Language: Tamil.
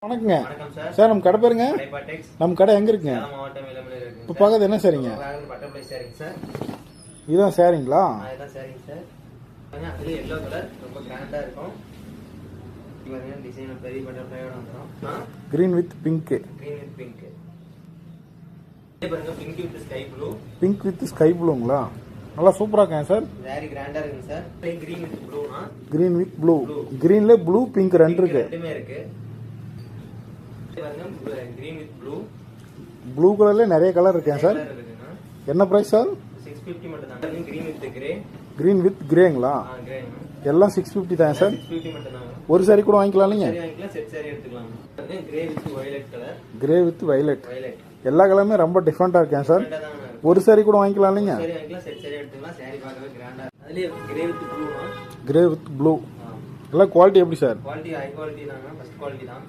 வணக்கங்க வணக்கம் சார். சார். நம்ம கடை பேருங்க? டைபாடெக்ஸ். நம்ம கடை எங்க இருக்குங்க? சேலம் மாவட்டம் இளம்பிள்ளை இருக்குங்க இப்போ சார். பார்க்கறது என்ன சரிங்க? பட்டர்ஃப்ளை சாரிங்க சார். இதுதான் சாரிங்களா? இதுதான் சாரிங்க சார். அதுல எல்லோ கலர் ரொம்ப கிராண்டா இருக்கும். இது பாருங்க டிசைன் பெரிய பட்டர்ஃப்ளையோட வந்துரும். Green with pink. Green with pink. இது பாருங்க pink with sky blue. Pink with sky ப்ளூங்களா? நல்லா சூப்பரா இருக்கேன் சார். வெரி கிராண்டா இருக்குங்க சார். கிரீன் வித் ப்ளூனா? Green with blue. கிரீன்ல ப்ளூ பிங்க் ரெண்டு இருக்கு. ரெண்டுமே இருக்கு. இது பாருங்க கிரீன் வித் ப்ளூ. ப்ளூ கலர்ல நிறைய கலர் இருக்கேன் சார். என்ன பிரைஸ் சார்? 650 மட்டும் தான். Green with grey. Green with கிரேங்களா? கிரே. எல்லாம் 650 தான் சார். 650 மட்டும் தான். ஒரு சாரி கூட வாங்கிக்கலாம் நீங்க? சாரி வாங்கிக்கலாம், செட் சாரி எடுத்துக்கலாம். Grey with violet colour. Grey with violet. Violet. எல்லா கலருமே ரொம்ப டிஃபரெண்டா இருக்கேன் சார். ஒரு சாரி கூட வாங்கிக்கலாம் நீங்க? சாரி வாங்கிக்கலாம், செட் சாரி எடுத்துக்கலாம். சாரி பார்க்கவே கிராண்டா. அதுலயே கிரே வித் ப்ளூனா? Grey with blue. எல்லாம் குவாலிட்டி எப்படி சார்? குவாலிட்டி ஹை குவாலிட்டி தாங்க. ஃபர்ஸ்ட் குவாலிட்டி தான்.